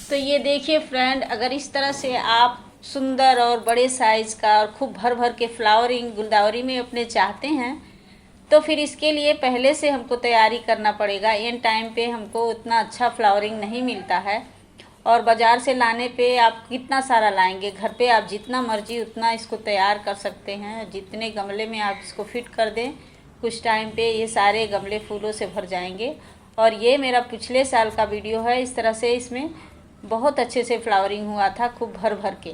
तो ये देखिए फ्रेंड, अगर इस तरह से आप सुंदर और बड़े साइज़ का और खूब भर भर के फ्लावरिंग गुलदावरी में अपने चाहते हैं, तो फिर इसके लिए पहले से हमको तैयारी करना पड़ेगा। एंड टाइम पे हमको उतना अच्छा फ्लावरिंग नहीं मिलता है, और बाज़ार से लाने पे आप कितना सारा लाएंगे। घर पे आप जितना मर्जी उतना इसको तैयार कर सकते हैं। जितने गमले में आप इसको फिट कर दें, कुछ टाइम पे ये सारे गमले फूलों से भर जाएंगे। और ये मेरा पिछले साल का वीडियो है। इस तरह से इसमें बहुत अच्छे से फ्लावरिंग हुआ था, खूब भर भर के।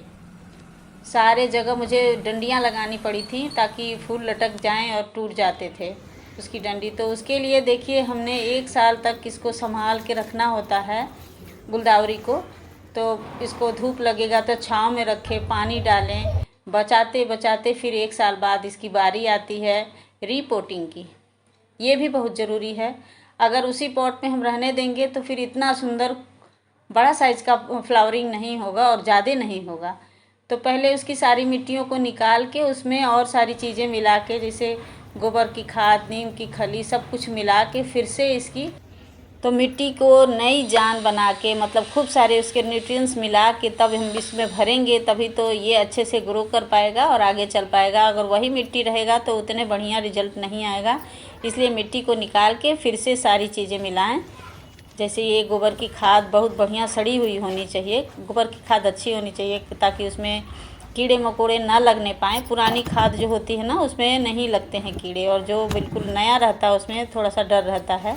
सारे जगह मुझे डंडियाँ लगानी पड़ी थी ताकि फूल लटक जाएं और टूट जाते थे उसकी डंडी। तो उसके लिए देखिए हमने 1 साल तक इसको संभाल के रखना होता है गुलदावरी को। तो इसको धूप लगेगा तो छांव में रखें, पानी डालें, बचाते बचाते फिर 1 साल बाद इसकी बारी आती है रीपोटिंग की। ये भी बहुत ज़रूरी है। अगर उसी पॉट में हम रहने देंगे तो फिर इतना सुंदर बड़ा साइज़ का फ्लावरिंग नहीं होगा और ज़्यादा नहीं होगा। तो पहले उसकी सारी मिट्टियों को निकाल के उसमें और सारी चीज़ें मिला के, जैसे गोबर की खाद, नीम की खली, सब कुछ मिला के फिर से इसकी तो मिट्टी को नई जान बना के, मतलब खूब सारे उसके न्यूट्रिएंट्स मिला के तब हम इसमें भरेंगे, तभी तो ये अच्छे से ग्रो कर पाएगा और आगे चल पाएगा। अगर वही मिट्टी रहेगा तो उतने बढ़िया रिजल्ट नहीं आएगा। इसलिए मिट्टी को निकाल के फिर से सारी चीज़ें मिलाएं। जैसे ये गोबर की खाद बहुत बढ़िया सड़ी हुई होनी चाहिए। गोबर की खाद अच्छी होनी चाहिए ताकि उसमें कीड़े मकोड़े ना लगने पाएँ। पुरानी खाद जो होती है ना, उसमें नहीं लगते हैं कीड़े, और जो बिल्कुल नया रहता है उसमें थोड़ा सा डर रहता है।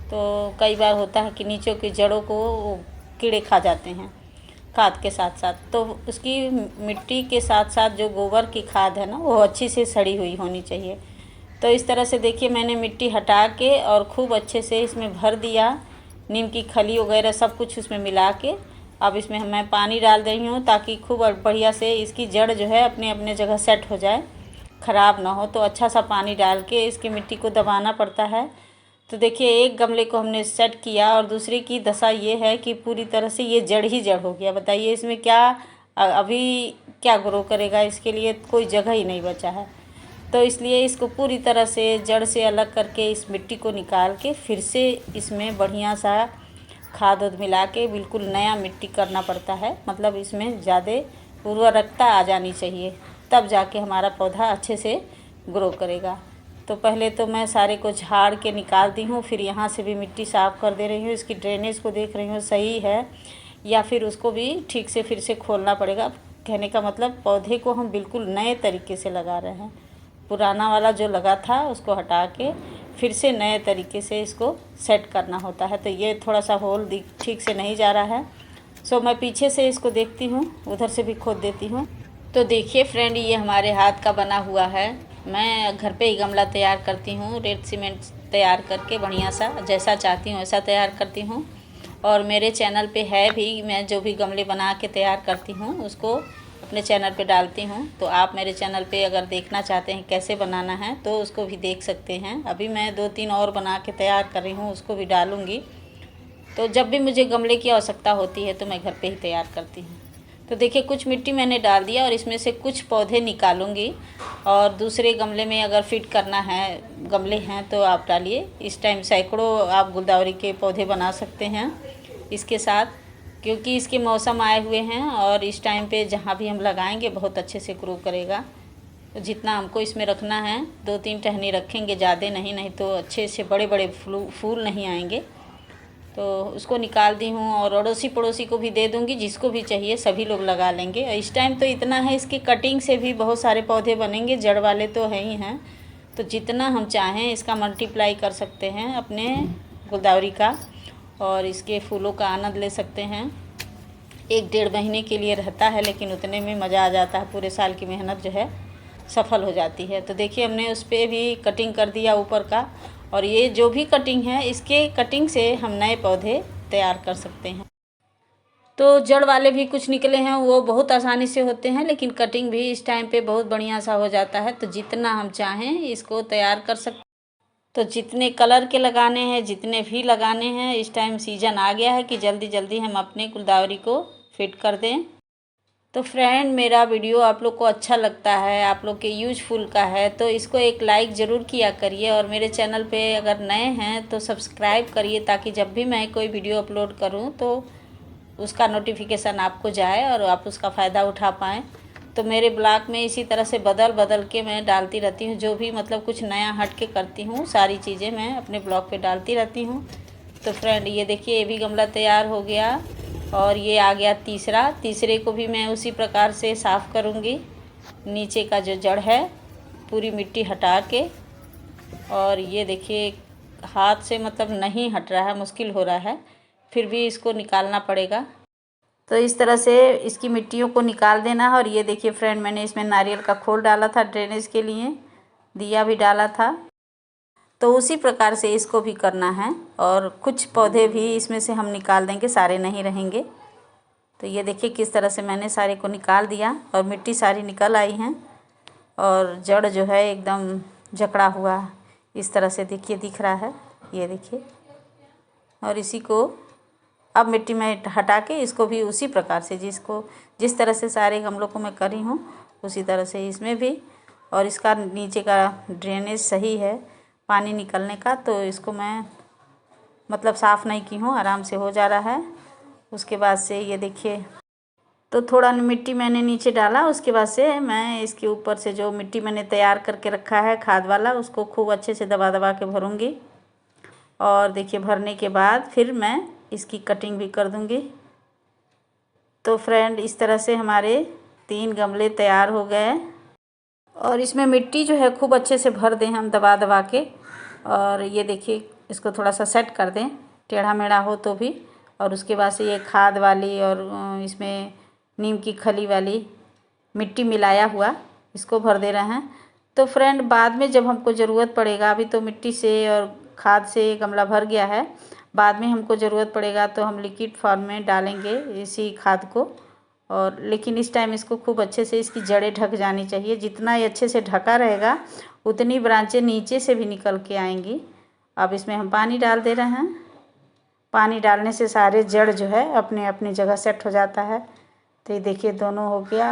तो कई बार होता है कि नीचे की जड़ों को कीड़े खा जाते हैं खाद के साथ साथ। तो उसकी मिट्टी के साथ साथ जो गोबर की खाद है ना, वो अच्छी से सड़ी हुई होनी चाहिए। तो इस तरह से देखिए मैंने मिट्टी हटा के और खूब अच्छे से इसमें भर दिया। नीम की खली वगैरह सब कुछ उसमें मिला के अब इसमें मैं पानी डाल रही हूँ ताकि खूब बढ़िया से इसकी जड़ जो है अपने अपने जगह सेट हो जाए, ख़राब ना हो। तो अच्छा सा पानी डाल के इसकी मिट्टी को दबाना पड़ता है। तो देखिए एक गमले को हमने सेट किया और दूसरे की दशा ये है कि पूरी तरह से ये जड़ ही जड़ हो गया। बताइए इसमें क्या अभी क्या ग्रो करेगा, इसके लिए कोई जगह ही नहीं बचा है। तो इसलिए इसको पूरी तरह से जड़ से अलग करके इस मिट्टी को निकाल के फिर से इसमें बढ़िया सा खाद उद मिला के बिल्कुल नया मिट्टी करना पड़ता है। मतलब इसमें ज़्यादा उर्वरकता आ जानी चाहिए, तब जाके हमारा पौधा अच्छे से ग्रो करेगा। तो पहले तो मैं सारे को झाड़ के निकाल दी हूँ, फिर यहाँ से भी मिट्टी साफ़ कर दे रही हूँ। इसकी ड्रेनेज को देख रही हूँ सही है या फिर उसको भी ठीक से फिर से खोलना पड़ेगा। कहने का मतलब पौधे को हम बिल्कुल नए तरीके से लगा रहे हैं। पुराना वाला जो लगा था उसको हटा के फिर से नए तरीके से इसको सेट करना होता है। तो ये थोड़ा सा होल ठीक से नहीं जा रहा है, सो मैं पीछे से इसको देखती हूँ, उधर से भी खोद देती हूँ। तो देखिए फ्रेंड, ये हमारे हाथ का बना हुआ है। मैं घर पे ही गमला तैयार करती हूँ, रेड सीमेंट तैयार करके बढ़िया सा, जैसा चाहती हूँ वैसा तैयार करती हूँ। और मेरे चैनल पे है भी, मैं जो भी गमले बना के तैयार करती हूँ उसको अपने चैनल पे डालती हूँ। तो आप मेरे चैनल पे अगर देखना चाहते हैं कैसे बनाना है तो उसको भी देख सकते हैं। अभी मैं 2-3 और बना के तैयार कर रही हूँ, उसको भी डालूँगी। तो जब भी मुझे गमले की आवश्यकता होती है तो मैं घर पे ही तैयार करती हूँ। तो देखिए कुछ मिट्टी मैंने डाल दिया और इसमें से कुछ पौधे निकालूंगी, और दूसरे गमले में अगर फिट करना है, गमले हैं तो आप डालिए। इस टाइम सैकड़ों आप गुलदावरी के पौधे बना सकते हैं इसके साथ, क्योंकि इसके मौसम आए हुए हैं और इस टाइम पे जहाँ भी हम लगाएंगे बहुत अच्छे से ग्रो करेगा। तो जितना हमको इसमें रखना है 2-3 टहनी रखेंगे, ज़्यादा नहीं, नहीं तो अच्छे से बड़े बड़े फूल नहीं आएंगे। तो उसको निकाल दी हूँ और अड़ोसी पड़ोसी को भी दे दूँगी, जिसको भी चाहिए सभी लोग लगा लेंगे। इस टाइम तो इतना है, इसकी कटिंग से भी बहुत सारे पौधे बनेंगे, जड़ वाले तो है ही हैं। तो जितना हम चाहें इसका मल्टीप्लाई कर सकते हैं अपने गुलदावरी का, और इसके फूलों का आनंद ले सकते हैं। 1-1.5 महीने के लिए रहता है, लेकिन उतने में मज़ा आ जाता है, पूरे साल की मेहनत जो है सफल हो जाती है। तो देखिए हमने उस पर भी कटिंग कर दिया ऊपर का, और ये जो भी कटिंग है इसके कटिंग से हम नए पौधे तैयार कर सकते हैं। तो जड़ वाले भी कुछ निकले हैं, वो बहुत आसानी से होते हैं, लेकिन कटिंग भी इस टाइम पे बहुत बढ़िया सा हो जाता है। तो जितना हम चाहें इसको तैयार कर सकते। तो जितने कलर के लगाने हैं, जितने भी लगाने हैं, इस टाइम सीजन आ गया है कि जल्दी जल्दी हम अपने गुलदावरी को फिट कर दें। तो फ्रेंड, मेरा वीडियो आप लोग को अच्छा लगता है, आप लोग के यूजफुल का है, तो इसको एक लाइक ज़रूर किया करिए। और मेरे चैनल पे अगर नए हैं तो सब्सक्राइब करिए, ताकि जब भी मैं कोई वीडियो अपलोड करूं तो उसका नोटिफिकेशन आपको जाए और आप उसका फ़ायदा उठा पाएँ। तो मेरे ब्लॉग में इसी तरह से बदल बदल के मैं डालती रहती हूँ, जो भी मतलब कुछ नया हट के करती हूँ सारी चीज़ें मैं अपने ब्लॉग पे डालती रहती हूँ। तो फ्रेंड ये देखिए ये भी गमला तैयार हो गया और ये आ गया तीसरे को भी मैं उसी प्रकार से साफ़ करूँगी। नीचे का जो जड़ है पूरी मिट्टी हटा के, और ये देखिए हाथ से मतलब नहीं हट रहा है, मुश्किल हो रहा है, फिर भी इसको निकालना पड़ेगा। तो इस तरह से इसकी मिट्टियों को निकाल देना है। और ये देखिए फ्रेंड मैंने इसमें नारियल का खोल डाला था ड्रेनेज के लिए, दिया भी डाला था। तो उसी प्रकार से इसको भी करना है और कुछ पौधे भी इसमें से हम निकाल देंगे, सारे नहीं रहेंगे। तो ये देखिए किस तरह से मैंने सारे को निकाल दिया और मिट्टी सारी निकल आई हैं और जड़ जो है एकदम जकड़ा हुआ इस तरह से देखिए दिख रहा है, ये देखिए। और इसी को अब मिट्टी में हटा के इसको भी उसी प्रकार से जिस तरह से सारे गमलों को मैं करी हूँ उसी तरह से इसमें भी। और इसका नीचे का ड्रेनेज सही है पानी निकलने का, तो इसको मैं मतलब साफ़ नहीं की हूँ, आराम से हो जा रहा है। उसके बाद से ये देखिए तो थोड़ा मिट्टी मैंने नीचे डाला, उसके बाद से मैं इसके ऊपर से जो मिट्टी मैंने तैयार करके रखा है खाद वाला उसको खूब अच्छे से दबा दबा के भरूँगी। और देखिए भरने के बाद फिर मैं इसकी कटिंग भी कर दूँगी। तो फ्रेंड इस तरह से हमारे 3 गमले तैयार हो गए और इसमें मिट्टी जो है खूब अच्छे से भर दें हम दबा दबा के। और ये देखिए इसको थोड़ा सा सेट कर दें, टेढ़ा मेढ़ा हो तो भी। और उसके बाद से ये खाद वाली और इसमें नीम की खली वाली मिट्टी मिलाया हुआ इसको भर दे रहे हैं। तो फ्रेंड बाद में जब हमको ज़रूरत पड़ेगा, अभी तो मिट्टी से और खाद से गमला भर गया है, बाद में हमको ज़रूरत पड़ेगा तो हम लिक्विड फॉर्म में डालेंगे इसी खाद को। और लेकिन इस टाइम इसको खूब अच्छे से इसकी जड़ें ढक जानी चाहिए। जितना ये अच्छे से ढका रहेगा उतनी ब्रांचें नीचे से भी निकल के आएंगी। अब इसमें हम पानी डाल दे रहे हैं। पानी डालने से सारे जड़ जो है अपने अपनी जगह सेट हो जाता है। तो ये देखिए दोनों हो गया।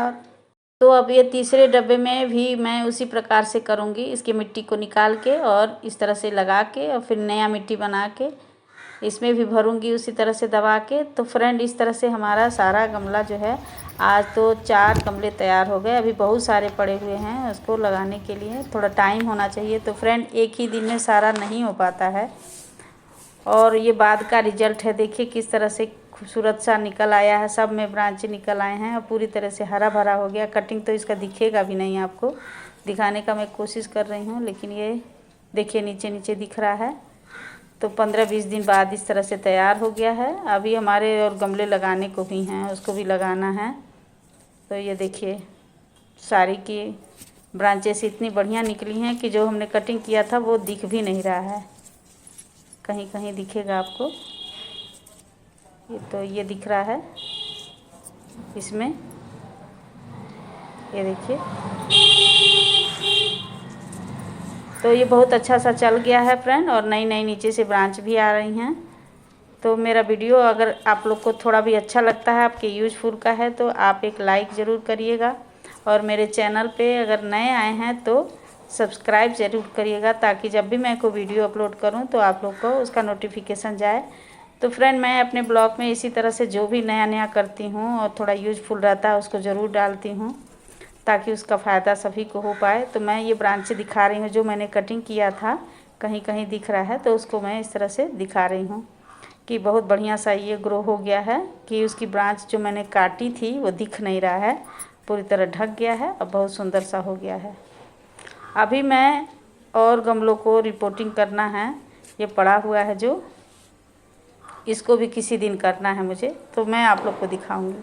तो अब ये तीसरे डब्बे में भी मैं उसी प्रकार से करूँगी, इसकी मिट्टी को निकाल के और इस तरह से लगा के और फिर नया मिट्टी बना के इसमें भी भरूँगी उसी तरह से दबा के। तो फ्रेंड इस तरह से हमारा सारा गमला जो है, आज तो 4 गमले तैयार हो गए। अभी बहुत सारे पड़े हुए हैं, उसको लगाने के लिए थोड़ा टाइम होना चाहिए। तो फ्रेंड एक ही दिन में सारा नहीं हो पाता है। और ये बाद का रिजल्ट है, देखिए किस तरह से खूबसूरत सा निकल आया है, सब में ब्रांचें निकल आए हैं और पूरी तरह से हरा भरा हो गया। कटिंग तो इसका दिखेगा भी नहीं, आपको दिखाने का मैं कोशिश कर रही हूँ, लेकिन ये देखिए नीचे नीचे दिख रहा है। तो 15-20 दिन बाद इस तरह से तैयार हो गया है। अभी हमारे और गमले लगाने को भी हैं, उसको भी लगाना है। तो ये देखिए सारी की ब्रांचें से इतनी बढ़िया निकली हैं कि जो हमने कटिंग किया था वो दिख भी नहीं रहा है, कहीं कहीं दिखेगा आपको। ये तो ये दिख रहा है इसमें, ये देखिए। तो ये बहुत अच्छा सा चल गया है फ्रेंड, और नई नई नीचे से ब्रांच भी आ रही हैं। तो मेरा वीडियो अगर आप लोग को थोड़ा भी अच्छा लगता है, आपके यूज़फुल का है, तो आप एक लाइक ज़रूर करिएगा। और मेरे चैनल पे अगर नए आए हैं तो सब्सक्राइब ज़रूर करिएगा, ताकि जब भी मैं कोई वीडियो अपलोड करूं तो आप लोग को उसका नोटिफिकेशन जाए। तो फ्रेंड मैं अपने ब्लॉग में इसी तरह से जो भी नया नया करती हूँ और थोड़ा यूज़फुल रहता है उसको ज़रूर डालती हूँ, ताकि उसका फ़ायदा सभी को हो पाए। तो मैं ये ब्रांचें दिखा रही हूँ जो मैंने कटिंग किया था, कहीं कहीं दिख रहा है, तो उसको मैं इस तरह से दिखा रही हूँ कि बहुत बढ़िया सा ये ग्रो हो गया है कि उसकी ब्रांच जो मैंने काटी थी वो दिख नहीं रहा है, पूरी तरह ढक गया है और बहुत सुंदर सा हो गया है। अभी मैं और गमलों को रिपोर्टिंग करना है, ये पड़ा हुआ है जो, इसको भी किसी दिन करना है मुझे, तो मैं आप लोग को दिखाऊंगी।